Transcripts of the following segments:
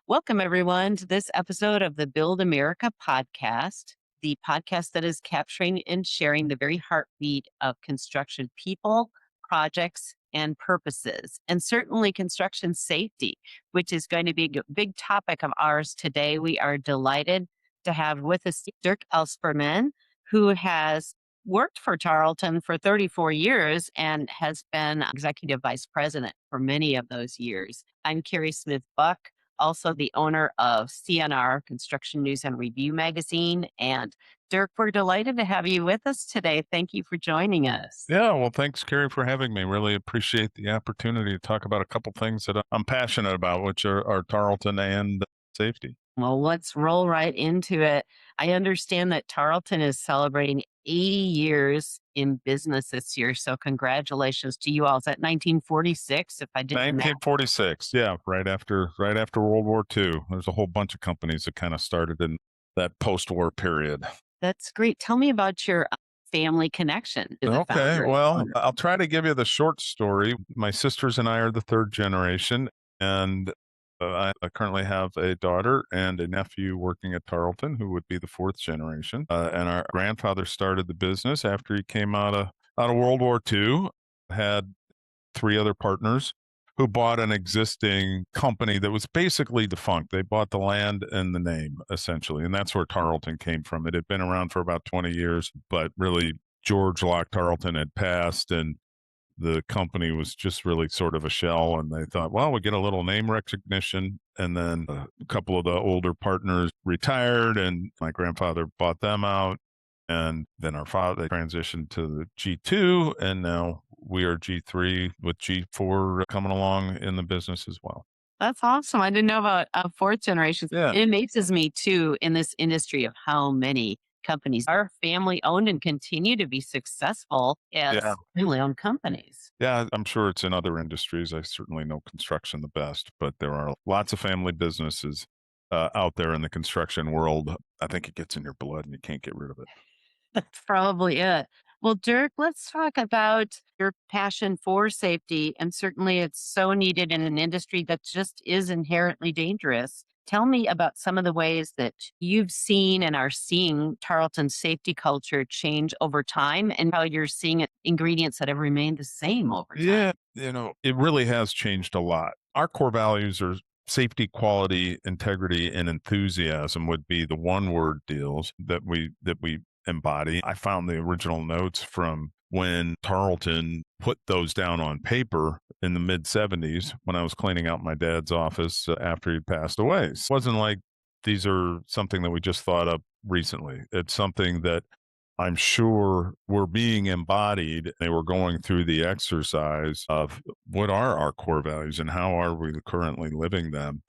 Welcome, everyone, to this episode of the Build America podcast, the podcast that is capturing and sharing the very heartbeat of construction people, projects, and purposes, and certainly construction safety, which is going to be a big topic of ours today. We are delighted to have with us Dirk Elsperman, who has worked for Tarlton for 34 years and has been executive vice president for many of those years. I'm Carrie Smith Buck, also the owner of CNR, Construction News and Review magazine. And Dirk, we're delighted to have you with us today. Thank you for joining us. Yeah, well, thanks, Carrie, for having me. Really appreciate the opportunity to talk about a couple things that I'm passionate about, which are Tarleton and safety. Well, let's roll right into it. I understand that Tarleton is celebrating 80 years in business this year. So congratulations to you all. Is that 1946? If I did the math. 1946, yeah, right after World War II. There's a whole bunch of companies that kind of started in that post-war period. That's great. Tell me about your family connection to the Okay, founder and well, owner. I'll try to give you the short story. My sisters and I are the third generation, and I currently have a daughter and a nephew working at Tarleton, who would be the fourth generation. And our grandfather started the business after he came out of World War II. Had three other partners who bought an existing company that was basically defunct. They bought the land and the name, essentially. And that's where Tarleton came from. It had been around for about 20 years, but really George Locke Tarleton had passed and the company was just really sort of a shell. And they thought, well, we get a little name recognition. And then a couple of the older partners retired and my grandfather bought them out. And then our father transitioned to the G2, and now we are G3 with G4 coming along in the business as well. That's awesome. I didn't know about fourth generations. Yeah, It amazes me too in this industry of how many companies are family owned and continue to be successful yeah, as family owned companies. yeah. I'm sure it's in other industries. I certainly know construction the best, but there are lots of family businesses out there in the construction world. I think it gets in your blood and you can't get rid of it. That's probably it. Well, Dirk, let's talk about your passion for safety. And certainly it's so needed in an industry that just is inherently dangerous. Tell me about some of the ways that you've seen and are seeing Tarleton's safety culture change over time and how you're seeing it, ingredients that have remained the same over time. Yeah, it really has changed a lot. Our core values are safety, quality, integrity, and enthusiasm would be the one word deals that we embody. I found the original notes from when Tarleton put those down on paper in the mid 70s when I was cleaning out my dad's office after he'd passed away. It wasn't like these are something that we just thought up recently. It's something that I'm sure were being embodied. They were going through the exercise of what are our core values and how are we currently living them.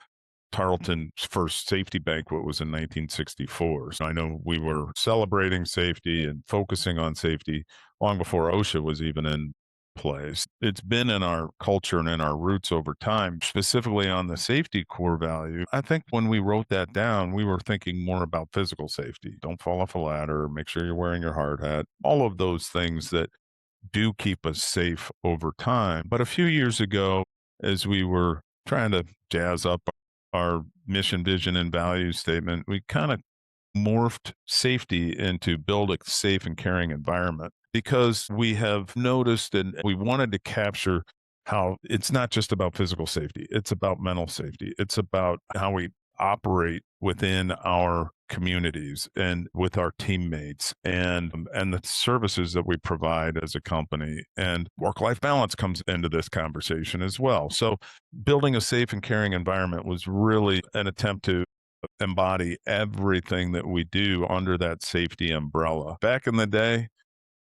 Tarleton's first safety banquet was in 1964. So I know we were celebrating safety and focusing on safety long before OSHA was even in place. It's been in our culture and in our roots over time, specifically on the safety core value. I think when we wrote that down, we were thinking more about physical safety. Don't fall off a ladder, make sure you're wearing your hard hat, all of those things that do keep us safe over time. But a few years ago, as we were trying to jazz up our mission, vision, and value statement, we kind of morphed safety into build a safe and caring environment because we have noticed and we wanted to capture how it's not just about physical safety, it's about mental safety. It's about how we operate within our communities and with our teammates and the services that we provide as a company, and work life balance comes into this conversation as well. So building a safe and caring environment was really an attempt to embody everything that we do under that safety umbrella. Back in the day,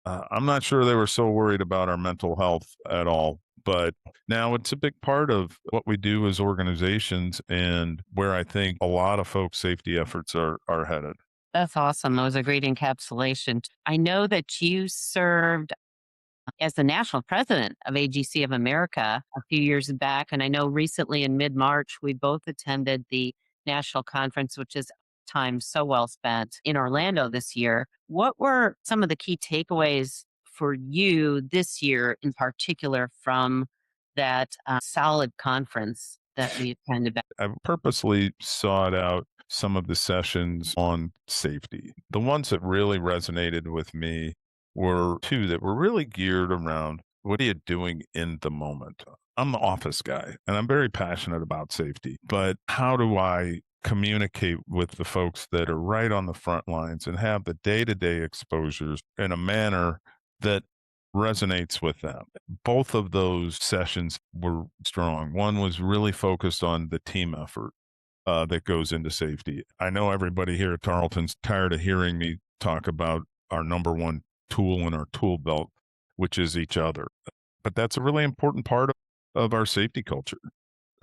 I'm not sure they were so worried about our mental health at all, but now it's a big part of what we do as organizations and where I think a lot of folks' safety efforts are headed. That's awesome. That was a great encapsulation. I know that you served as the national president of AGC of America a few years back. And I know recently in mid March, we both attended the national conference, which is time so well spent in Orlando this year. What were some of the key takeaways for you this year in particular from that solid conference that we attended. I purposely sought out some of the sessions on safety. The ones that really resonated with me were two that were really geared around what are you doing in the moment? I'm the office guy and I'm very passionate about safety, but how do I communicate with the folks that are right on the front lines and have the day to day exposures in a manner that resonates with them? Both of those sessions were strong. One was really focused on the team effort that goes into safety. I know everybody here at Tarleton's tired of hearing me talk about our number one tool in our tool belt, which is each other. But that's a really important part of our safety culture.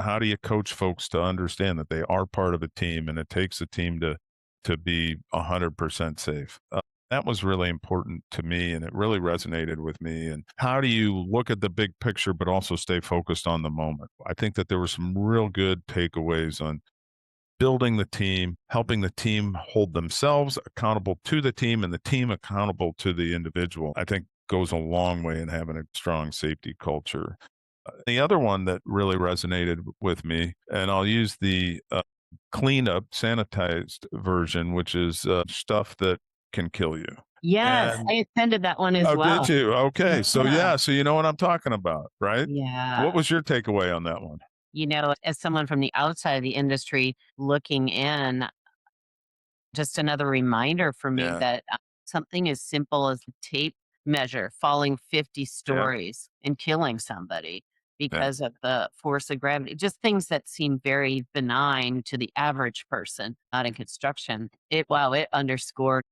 How do you coach folks to understand that they are part of a team and it takes a team to be 100% safe? That was really important to me and it really resonated with me. And how do you look at the big picture, but also stay focused on the moment? I think that there were some real good takeaways on building the team, helping the team hold themselves accountable to the team and the team accountable to the individual. I think goes a long way in having a strong safety culture. The other one that really resonated with me, and I'll use the cleanup, sanitized version, which is stuff that can kill you. Yes, And I attended that one as oh, did well. you? Okay. So, Yeah. yeah. So, you know what I'm talking about, right? Yeah. What was your takeaway on that one? As someone from the outside of the industry looking in, just another reminder for me Yeah. that something as simple as a tape measure falling 50 Yeah. stories and killing somebody Yeah. because of the force of gravity, just things that seem very benign to the average person, not in construction. It underscored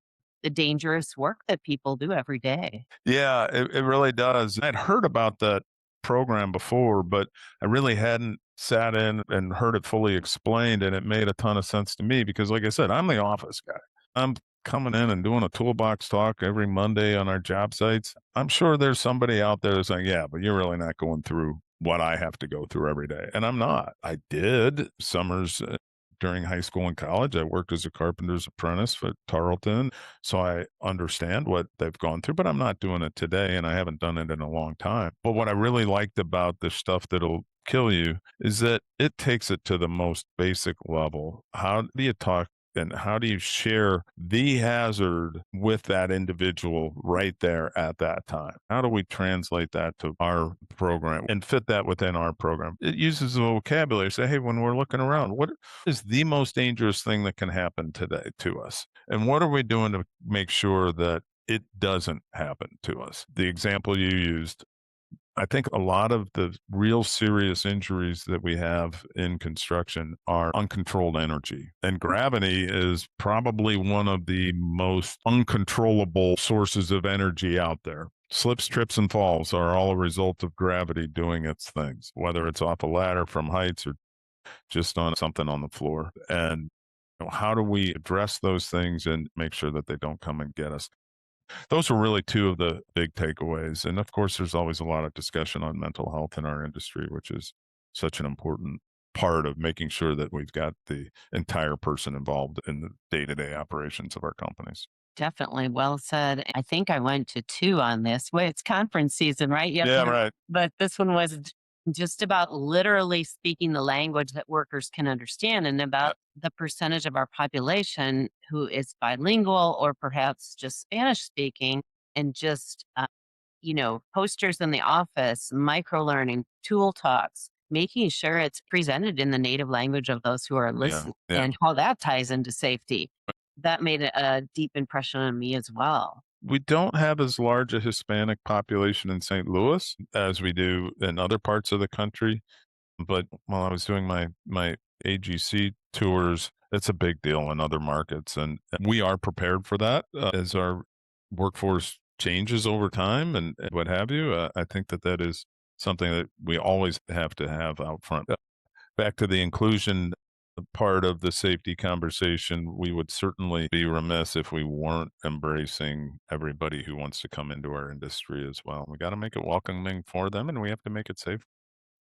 the dangerous work that people do every day. Yeah, it really does. I'd heard about that program before, but I really hadn't sat in and heard it fully explained. And it made a ton of sense to me because, like I said, I'm the office guy. I'm coming in and doing a toolbox talk every Monday on our job sites. I'm sure there's somebody out there that's like, yeah, but you're really not going through what I have to go through every day. And I'm not. I did summers during high school and college. I worked as a carpenter's apprentice at Tarleton. So I understand what they've gone through, but I'm not doing it today and I haven't done it in a long time. But what I really liked about the stuff that'll kill you is that it takes it to the most basic level. How do you talk and how do you share the hazard with that individual right there at that time? How do we translate that to our program and fit that within our program? It uses the vocabulary. Say, hey, when we're looking around, what is the most dangerous thing that can happen today to us? And what are we doing to make sure that it doesn't happen to us? The example you used, I think a lot of the real serious injuries that we have in construction are uncontrolled energy. And gravity is probably one of the most uncontrollable sources of energy out there. Slips, trips, and falls are all a result of gravity doing its things, whether it's off a ladder from heights or just on something on the floor. And how do we address those things and make sure that they don't come and get us? Those were really two of the big takeaways. And of course, there's always a lot of discussion on mental health in our industry, which is such an important part of making sure that we've got the entire person involved in the day to day operations of our companies. Definitely well said. I think I went to two on this. Well, it's conference season, right? Yeah, right. But this one was just about literally speaking the language that workers can understand and Yeah, about the percentage of our population who is bilingual or perhaps just Spanish speaking and just, posters in the office, micro learning, tool talks, making sure it's presented in the native language of those who are yeah, listening yeah. and how that ties into safety. That made a deep impression on me as well. We don't have as large a Hispanic population in St. Louis as we do in other parts of the country. But while I was doing my AGC tours, it's a big deal in other markets, and we are prepared for that as our workforce changes over time and what have you. I think that that is something that we always have to have out front. Back to the inclusion part of the safety conversation, we would certainly be remiss if we weren't embracing everybody who wants to come into our industry as well. We got to make it welcoming for them, and we have to make it safe.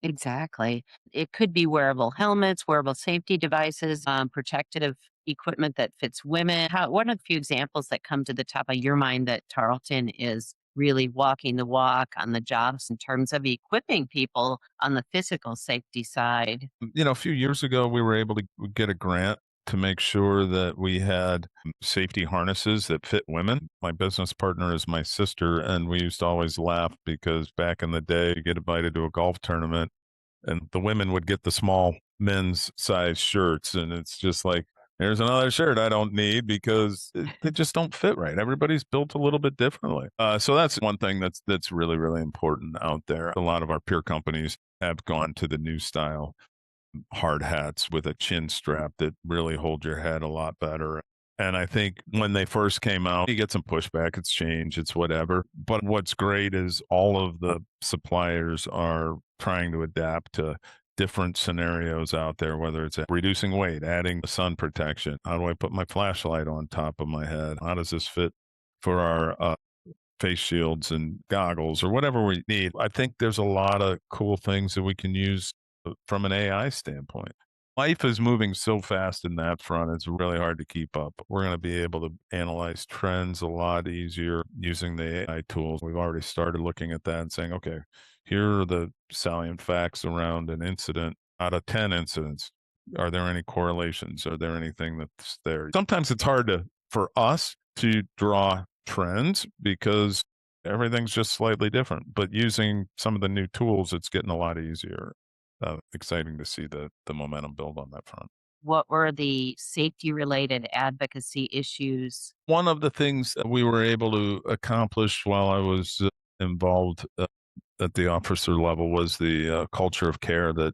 Exactly. It could be wearable helmets, wearable safety devices, protective equipment that fits women. What are a few examples that come to the top of your mind that Tarleton is really walking the walk on the jobs in terms of equipping people on the physical safety side. A few years ago, we were able to get a grant to make sure that we had safety harnesses that fit women. My business partner is my sister, and we used to always laugh because back in the day, you get invited to a golf tournament and the women would get the small men's size shirts. And it's just like, there's another shirt I don't need because they just don't fit right. Everybody's built a little bit differently. So that's one thing that's really, really important out there. A lot of our peer companies have gone to the new style hard hats with a chin strap that really hold your head a lot better. And I think when they first came out, you get some pushback. It's change, it's whatever. But what's great is all of the suppliers are trying to adapt to different scenarios out there, whether it's reducing weight, adding sun protection. How do I put my flashlight on top of my head? How does this fit for our face shields and goggles or whatever we need? I think there's a lot of cool things that we can use from an AI standpoint. Life is moving so fast in that front, it's really hard to keep up. We're going to be able to analyze trends a lot easier using the AI tools. We've already started looking at that and saying, okay, here are the salient facts around an incident. Out of 10 incidents, are there any correlations? Are there anything that's there? Sometimes it's hard for us to draw trends because everything's just slightly different. But using some of the new tools, it's getting a lot easier. Exciting to see the momentum build on that front. What were the safety related advocacy issues? One of the things that we were able to accomplish while I was involved at the officer level was the culture of care that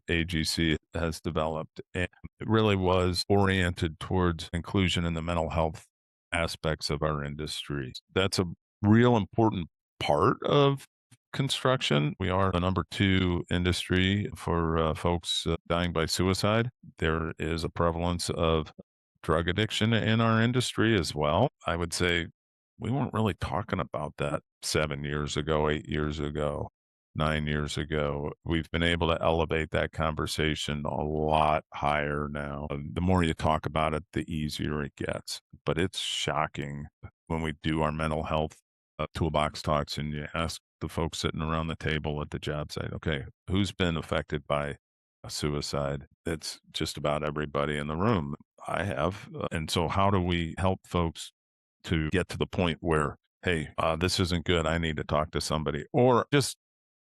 AGC has developed, and it really was oriented towards inclusion in the mental health aspects of our industry. That's a real important part of construction. We are the number 2 industry for folks dying by suicide. There is a prevalence of drug addiction in our industry as well. I would say we weren't really talking about that 7 years ago, 8 years ago, 9 years ago. We've been able to elevate that conversation a lot higher now. The more you talk about it, the easier it gets. But it's shocking when we do our mental health toolbox talks and you ask the folks sitting around the table at the job site, okay, who's been affected by a suicide? It's just about everybody in the room. I have. And so, how do we help folks to get to the point where, hey, this isn't good. I need to talk to somebody. Or just,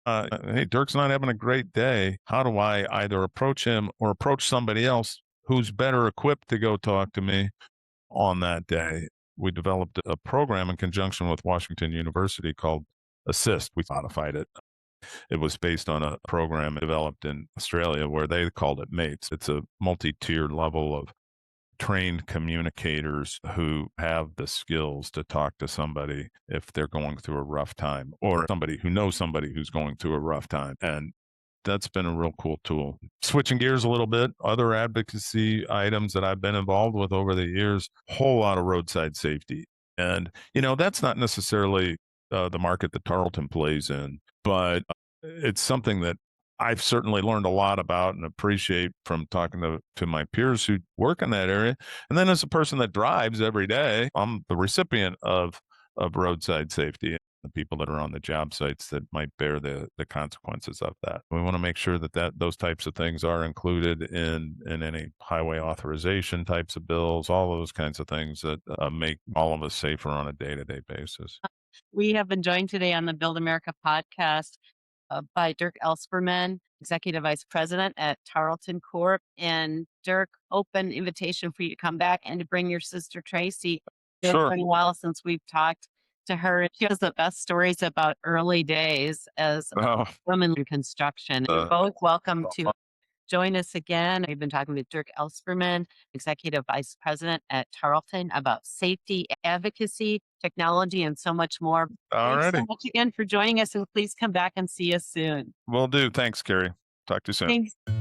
hey, Dirk's not having a great day. How do I either approach him or approach somebody else who's better equipped to go talk to me on that day? We developed a program in conjunction with Washington University called Assist. We modified it. It was based on a program developed in Australia where they called it MATES. It's a multi-tiered level of trained communicators who have the skills to talk to somebody if they're going through a rough time, or somebody who knows somebody who's going through a rough time. And that's been a real cool tool. Switching gears a little bit, other advocacy items that I've been involved with over the years, whole lot of roadside safety. And, that's not necessarily the market that Tarlton plays in, but it's something that I've certainly learned a lot about and appreciate from talking to my peers who work in that area. And then as a person that drives every day, I'm the recipient of roadside safety, the people that are on the job sites that might bear the consequences of that. We want to make sure that those types of things are included in any highway authorization types of bills, all those kinds of things that make all of us safer on a day-to-day basis. We have been joined today on the Build America podcast by Dirk Elsperman, Executive Vice President at Tarlton Corp. And Dirk, open invitation for you to come back and to bring your sister Tracy. It's Sure. been a while since we've talked to her. She has the best stories about early days as a Oh, woman in construction. You're both welcome to join us again. We've been talking with Dirk Elsperman, Executive Vice President at Tarleton, about safety, advocacy, technology, and so much more. all Thanks so righty. much again for joining us, and please come back and see us soon. Will do. Thanks, Carrie. Talk to you soon. Thanks.